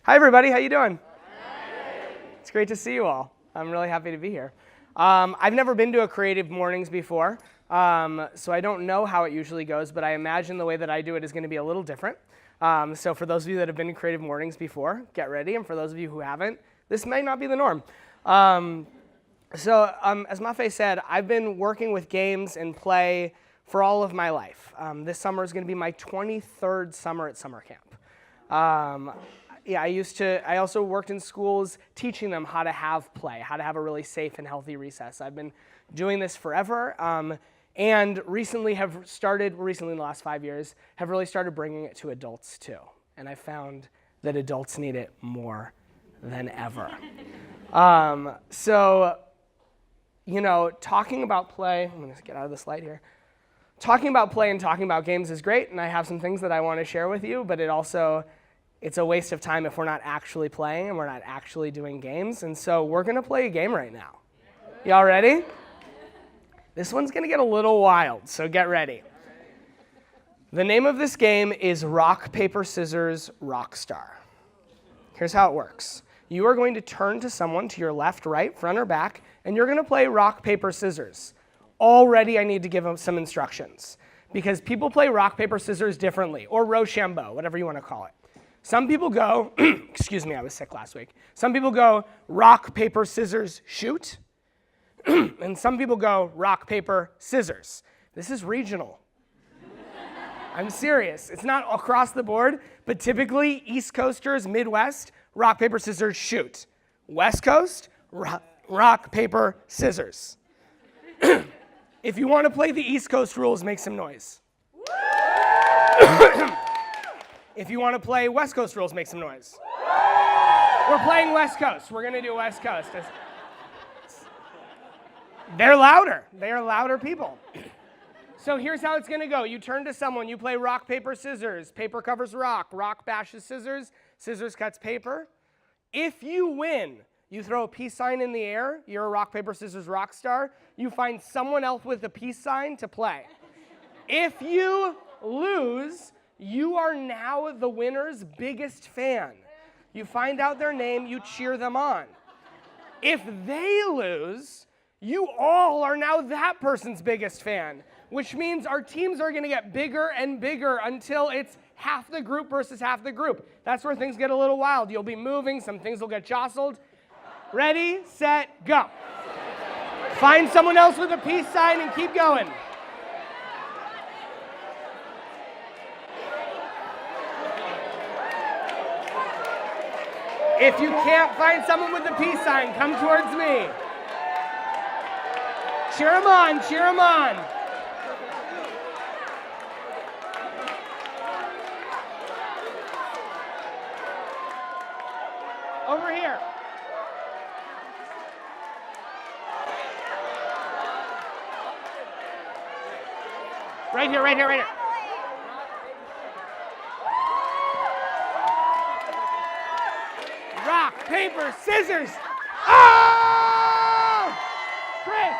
Hi, everybody. How you doing? It's great to see you all. I'm really happy to be here. I've never been to a Creative Mornings before, so I don't know how it usually goes, but I imagine the way that I do it is going to be a little different. So for those of you that have been to Creative Mornings before, get ready, and for those of you who haven't, this may not be the norm. As Mafe said, I've been working with games and play for all of my life. This summer is going to be my 23rd summer at summer camp. I also worked in schools teaching them how to have play, how to have a really safe and healthy recess. I've been doing this forever, and recently in the last 5 years, have really started bringing it to adults too. And I found that adults need it more than ever. Talking about play, I'm going to get out of this light here. Talking about play and talking about games is great, and I have some things that I want to share with you, but it's a waste of time if we're not actually playing and we're not actually doing games. And so we're going to play a game right now. Y'all ready? This one's going to get a little wild, so get ready. The name of this game is Rock, Paper, Scissors, Rockstar. Here's how it works. You are going to turn to someone to your left, right, front, or back, and you're going to play rock, paper, scissors. Already I need to give them some instructions because people play rock, paper, scissors differently, or Rochambeau, whatever you want to call it. Some people go, excuse me, I was sick last week. Some people go rock, paper, scissors, shoot. And some people go rock, paper, scissors. This is regional. I'm serious. It's not across the board, but typically East Coasters, Midwest, rock, paper, scissors, shoot. West Coast, rock, paper, scissors. If you want to play the East Coast rules, make some noise. If you want to play West Coast rules, make some noise. We're playing West Coast. We're going to do West Coast. They're louder. They are louder people. So here's how it's going to go. You turn to someone. You play rock, paper, scissors. Paper covers rock. Rock bashes scissors. Scissors cuts paper. If you win, you throw a peace sign in the air. You're a rock, paper, scissors, rock star. You find someone else with a peace sign to play. If you lose, you are now the winner's biggest fan. You find out their name, you cheer them on. If they lose, you all are now that person's biggest fan, which means our teams are going to get bigger and bigger until it's half the group versus half the group. That's where things get a little wild. You'll be moving, some things will get jostled. Ready, set, go. Find someone else with a peace sign and keep going. If you can't find someone with a peace sign, come towards me. Cheer them on, cheer them on. Over here. Right here, right here, right here. Rock, paper, scissors. Oh! Chris.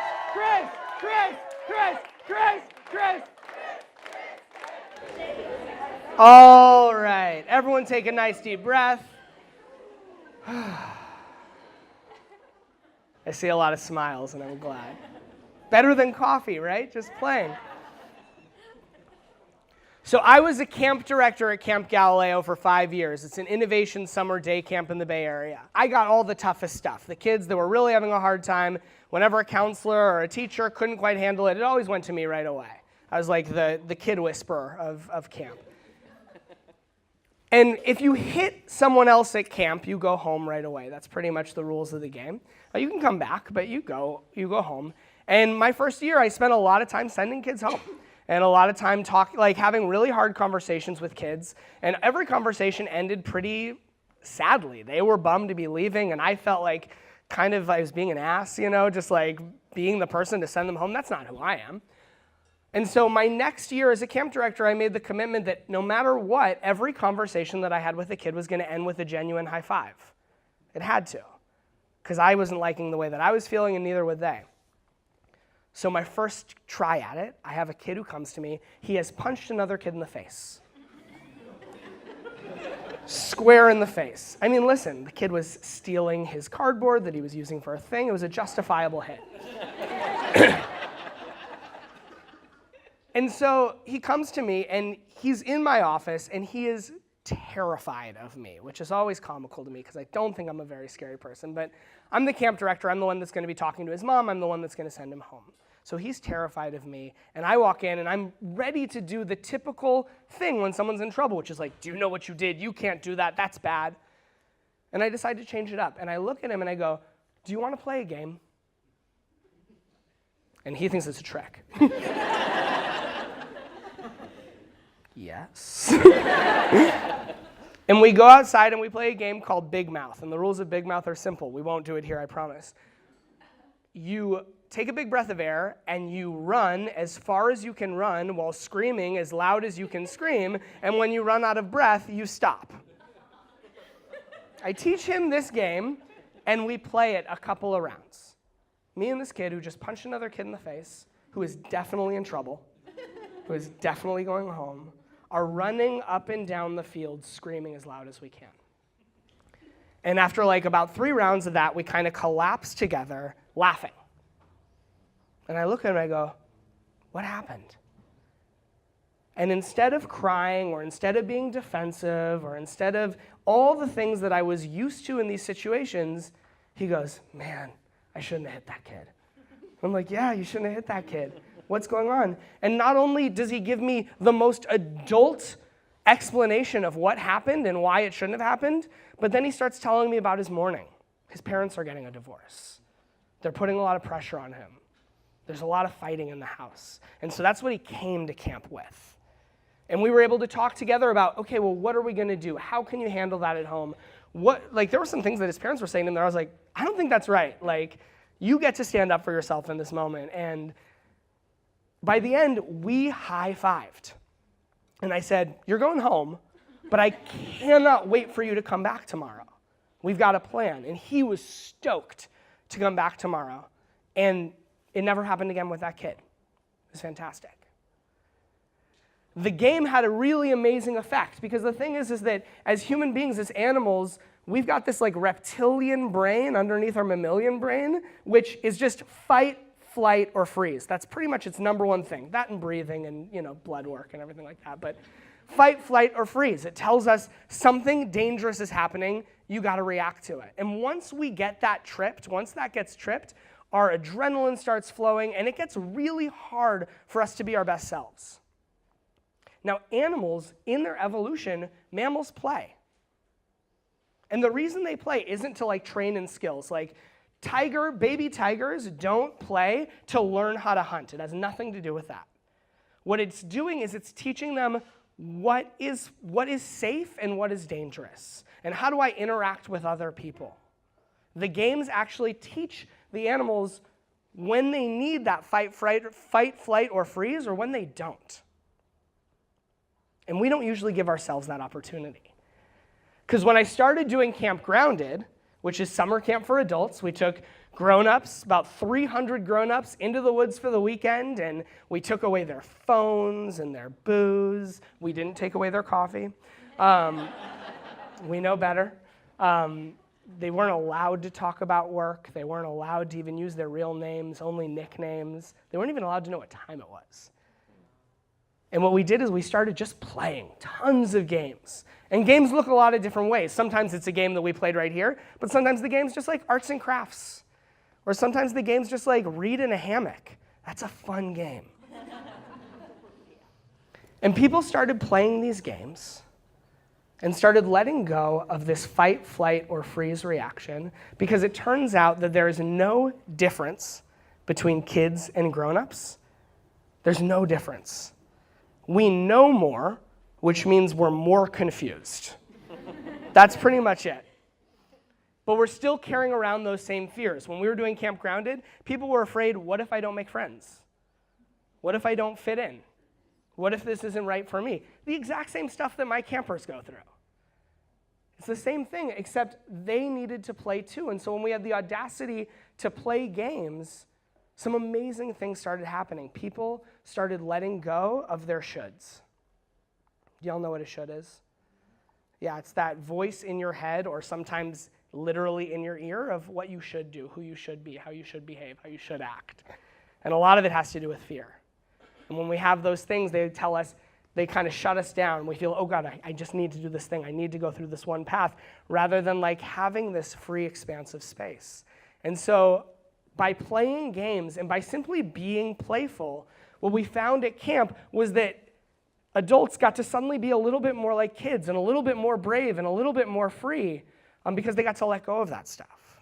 All right, everyone take a nice deep breath. I see a lot of smiles and I'm glad. Better than coffee, right? Just plain. So I was a camp director at Camp Galileo for 5 years. It's an innovation summer day camp in the Bay Area. I got all the toughest stuff. The kids that were really having a hard time, whenever a counselor or a teacher couldn't quite handle it, it always went to me right away. I was like the kid whisperer of camp. And if you hit someone else at camp, you go home right away. That's pretty much the rules of the game. You can come back, but you go home. And my first year, I spent a lot of time sending kids home. And a lot of time having really hard conversations with kids. And every conversation ended pretty sadly. They were bummed to be leaving, and I felt like I was being an ass, just like being the person to send them home. That's not who I am. And so my next year as a camp director, I made the commitment that no matter what, every conversation that I had with a kid was going to end with a genuine high five. It had to, because I wasn't liking the way that I was feeling, and neither would they. So my first try at it, I have a kid who comes to me. He has punched another kid in the face. Square in the face. I mean, listen, the kid was stealing his cardboard that he was using for a thing. It was a justifiable hit. And so he comes to me, and he's in my office, and he is terrified of me, which is always comical to me because I don't think I'm a very scary person. But I'm the camp director. I'm the one that's going to be talking to his mom. I'm the one that's going to send him home. So he's terrified of me, and I walk in, and I'm ready to do the typical thing when someone's in trouble, which is like, do you know what you did? You can't do that. That's bad. And I decide to change it up, and I look at him, and I go, do you want to play a game? And he thinks it's a trick. Yes. And we go outside, and we play a game called Big Mouth, and the rules of Big Mouth are simple. We won't do it here, I promise. You take a big breath of air, and you run as far as you can run while screaming as loud as you can scream, and when you run out of breath, you stop. I teach him this game, and we play it a couple of rounds. Me and this kid who just punched another kid in the face, who is definitely in trouble, who is definitely going home, are running up and down the field screaming as loud as we can. And after like about 3 rounds of that, we kind of collapse together, laughing. And I look at him and I go, what happened? And instead of crying, or instead of being defensive, or instead of all the things that I was used to in these situations, he goes, man, I shouldn't have hit that kid. I'm like, yeah, you shouldn't have hit that kid. What's going on? And not only does he give me the most adult explanation of what happened and why it shouldn't have happened, but then he starts telling me about his morning. His parents are getting a divorce. They're putting a lot of pressure on him. There's a lot of fighting in the house. And so that's what he came to camp with. And we were able to talk together about, okay, well, what are we going to do? How can you handle that at home? There were some things that his parents were saying to him that I was like, I don't think that's right. Like, you get to stand up for yourself in this moment. And by the end, we high-fived. And I said, you're going home, but I cannot wait for you to come back tomorrow. We've got a plan. And he was stoked to come back tomorrow. And it never happened again with that kid. It was fantastic. The game had a really amazing effect, because the thing is that as human beings, as animals, we've got this like reptilian brain underneath our mammalian brain, which is just fight, flight, or freeze. That's pretty much its number one thing. That and breathing and blood work and everything like that. But fight, flight, or freeze. It tells us something dangerous is happening. You got to react to it. And once we get that tripped, once that gets tripped, our adrenaline starts flowing, and it gets really hard for us to be our best selves. Now, animals, in their evolution, mammals play. And the reason they play isn't to like train in skills. Like baby tigers don't play to learn how to hunt. It has nothing to do with that. What it's doing is it's teaching them what is safe and what is dangerous, and how do I interact with other people. The games actually teach the animals when they need that fight, flight, or freeze, or when they don't. And we don't usually give ourselves that opportunity. Because when I started doing Camp Grounded, which is summer camp for adults, we took grown-ups, about 300 grown-ups, into the woods for the weekend, and we took away their phones and their booze. We didn't take away their coffee. We know better. They weren't allowed to talk about work. They weren't allowed to even use their real names, only nicknames. They weren't even allowed to know what time it was. And what we did is we started just playing tons of games. And games look a lot of different ways. Sometimes it's a game that we played right here, but sometimes the game's just like arts and crafts. Or sometimes the game's just like read in a hammock. That's a fun game. And people started playing these games and started letting go of this fight, flight, or freeze reaction, because it turns out that there is no difference between kids and grown-ups. There's no difference. We know more, which means we're more confused. That's pretty much it. But we're still carrying around those same fears. When we were doing Camp Grounded, people were afraid, what if I don't make friends? What if I don't fit in? What if this isn't right for me? The exact same stuff that my campers go through. It's the same thing, except they needed to play too. And so when we had the audacity to play games, some amazing things started happening. People started letting go of their shoulds. Do y'all know what a should is? Yeah, it's that voice in your head, or sometimes literally in your ear, of what you should do, who you should be, how you should behave, how you should act. And a lot of it has to do with fear. And when we have those things, they tell us, they kind of shut us down. We feel, oh God, I just need to do this thing. I need to go through this one path, rather than like having this free, expansive space. And so by playing games and by simply being playful, what we found at camp was that adults got to suddenly be a little bit more like kids and a little bit more brave and a little bit more free because they got to let go of that stuff.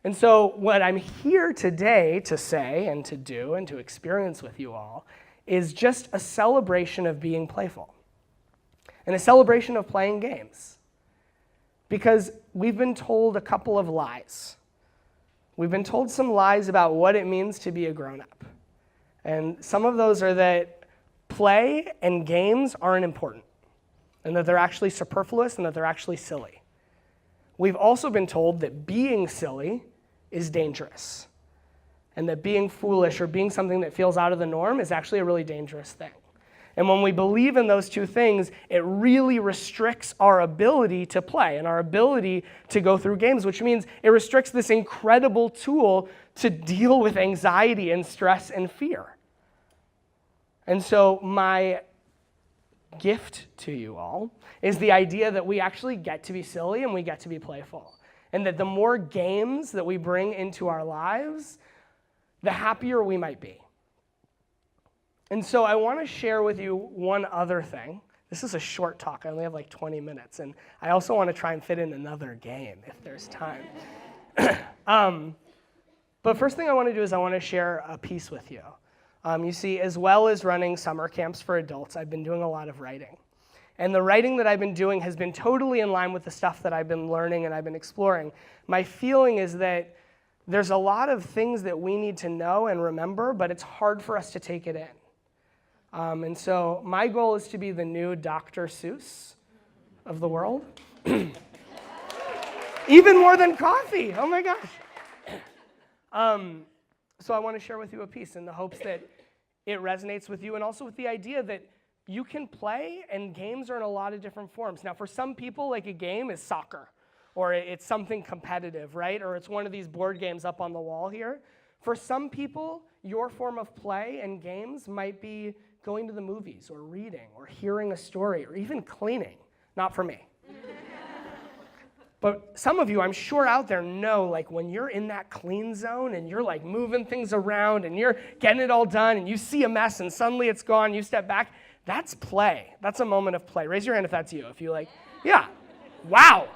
And so what I'm here today to say and to do and to experience with you all is just a celebration of being playful and a celebration of playing games. Because we've been told a couple of lies. We've been told some lies about what it means to be a grown-up. And some of those are that play and games aren't important, and that they're actually superfluous, and that they're actually silly. We've also been told that being silly is dangerous, and that being foolish or being something that feels out of the norm is actually a really dangerous thing. And when we believe in those two things, it really restricts our ability to play and our ability to go through games, which means it restricts this incredible tool to deal with anxiety and stress and fear. And so my gift to you all is the idea that we actually get to be silly and we get to be playful. And that the more games that we bring into our lives, the happier we might be. And so I want to share with you one other thing. This is a short talk. I only have like 20 minutes. And I also want to try and fit in another game if there's time. But first thing I want to do is I want to share a piece with you. You see, as well as running summer camps for adults, I've been doing a lot of writing. And the writing that I've been doing has been totally in line with the stuff that I've been learning and I've been exploring. My feeling is that there's a lot of things that we need to know and remember, but it's hard for us to take it in. And so my goal is to be the new Dr. Seuss of the world. Even more than coffee. Oh my gosh. So I want to share with you a piece in the hopes that it resonates with you, and also with the idea that you can play, and games are in a lot of different forms. Now, for some people, like a game is soccer, or it's something competitive, right? Or it's one of these board games up on the wall here. For some people, your form of play and games might be going to the movies, or reading, or hearing a story, or even cleaning. Not for me. But some of you, I'm sure out there, know like when you're in that clean zone and you're like moving things around and you're getting it all done and you see a mess and suddenly it's gone, you step back, that's play. That's a moment of play. Raise your hand if that's you. If you like, yeah, wow.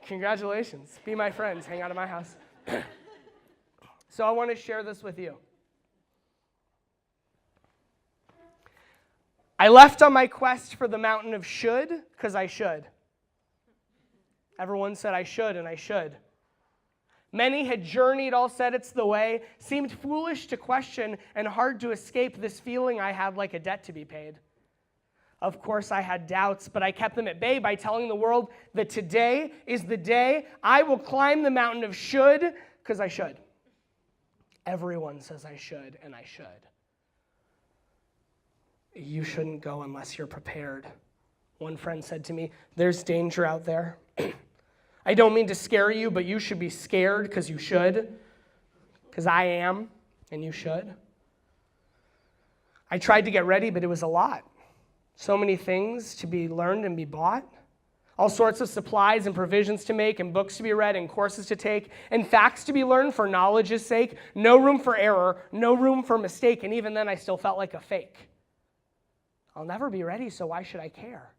Congratulations. Be my friends. Hang out at my house. So I want to share this with you. I left on my quest for the mountain of should because I should. Everyone said I should, and I should. Many had journeyed, all said it's the way, seemed foolish to question and hard to escape this feeling I had like a debt to be paid. Of course, I had doubts, but I kept them at bay by telling the world that today is the day I will climb the mountain of should, because I should. Everyone says I should, and I should. You shouldn't go unless you're prepared. One friend said to me, there's danger out there. I don't mean to scare you, but you should be scared because you should. Because I am, and you should. I tried to get ready, but it was a lot. So many things to be learned and be bought. All sorts of supplies and provisions to make, and books to be read, and courses to take, and facts to be learned for knowledge's sake. No room for error, no room for mistake, and even then I still felt like a fake. I'll never be ready, so why should I care?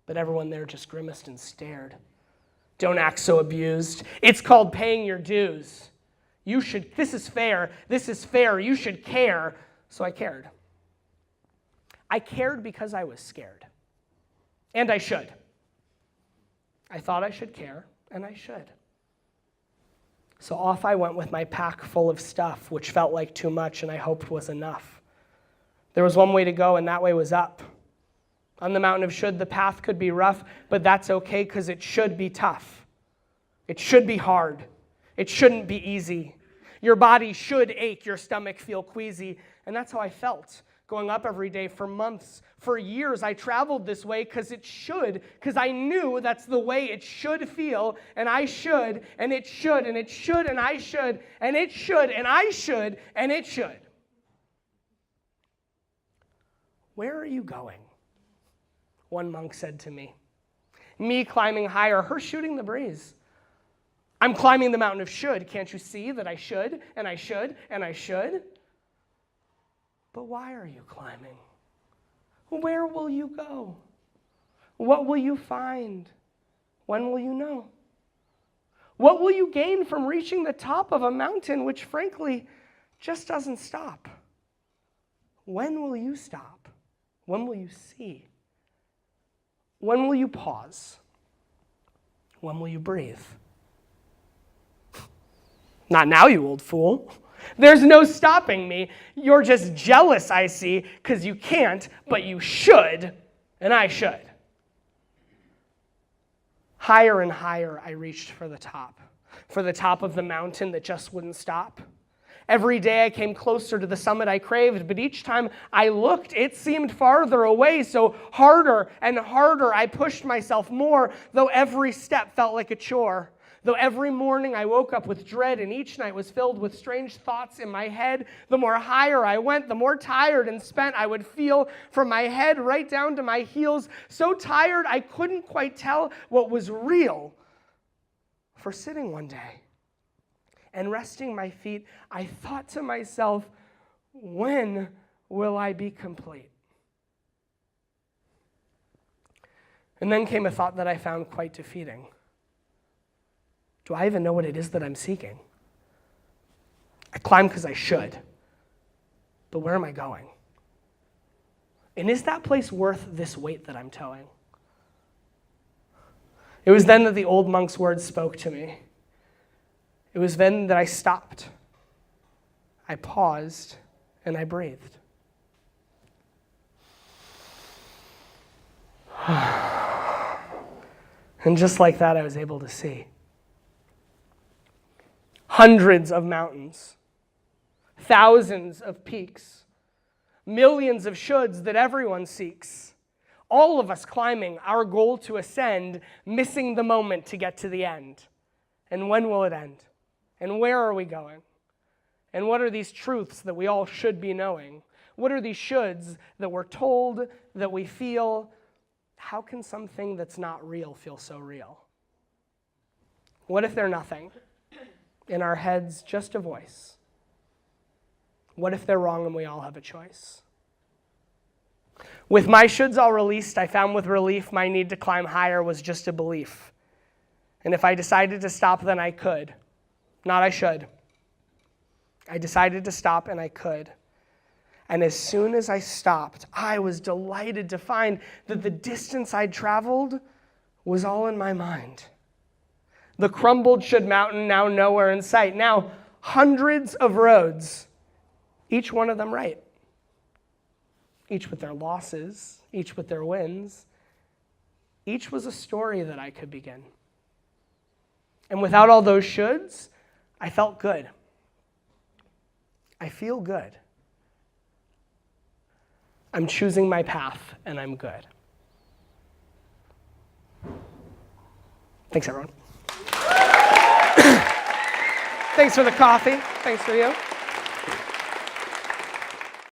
But everyone there just grimaced and stared. Don't act so abused. It's called paying your dues. This is fair, you should care. So I cared. I cared because I was scared. And I should. I thought I should care, and I should. So off I went with my pack full of stuff, which felt like too much and I hoped was enough. There was one way to go, and that way was up. On the mountain of should, the path could be rough, but that's okay because it should be tough. It should be hard. It shouldn't be easy. Your body should ache, your stomach feel queasy. And that's how I felt going up every day for months. For years, I traveled this way because I knew that's the way it should feel, and I should, and it should, and it should, and I should, and it should, and I should, and it should. Where are you going? One monk said to me. Me climbing higher, her shooting the breeze. I'm climbing the mountain of should. Can't you see that I should, and I should, and I should? But why are you climbing? Where will you go? What will you find? When will you know? What will you gain from reaching the top of a mountain which, frankly, just doesn't stop? When will you stop? When will you see? When will you pause? When will you breathe? Not now, you old fool. There's no stopping me. You're just jealous, I see, because you can't, but you should, and I should. Higher and higher, I reached for the top of the mountain that just wouldn't stop. Every day I came closer to the summit I craved, but each time I looked, it seemed farther away, so harder and harder I pushed myself more, though every step felt like a chore. Though every morning I woke up with dread, and each night was filled with strange thoughts in my head, the more higher I went, the more tired and spent I would feel from my head right down to my heels, so tired I couldn't quite tell what was real. For sitting one day and resting my feet, I thought to myself, when will I be complete? And then came a thought that I found quite defeating. Do I even know what it is that I'm seeking? I climb because I should, but where am I going? And is that place worth this weight that I'm towing? It was then that the old monk's words spoke to me. It was then that I stopped. I paused and I breathed. And just like that, I was able to see. Hundreds of mountains, thousands of peaks, millions of shoulds that everyone seeks. All of us climbing our goal to ascend, missing the moment to get to the end. And when will it end? And where are we going? And what are these truths that we all should be knowing? What are these shoulds that we're told, that we feel? How can something that's not real feel so real? What if they're nothing? In our heads, just a voice. What if they're wrong and we all have a choice? With my shoulds all released, I found with relief my need to climb higher was just a belief. And if I decided to stop, then I could. Not I should. I decided to stop and I could. And as soon as I stopped, I was delighted to find that the distance I'd traveled was all in my mind. The crumbled should mountain now nowhere in sight. Now hundreds of roads, each one of them right. Each with their losses, each with their wins. Each was a story that I could begin. And without all those shoulds, I felt good. I feel good. I'm choosing my path and I'm good. Thanks, everyone. Thanks for the coffee. Thanks for you.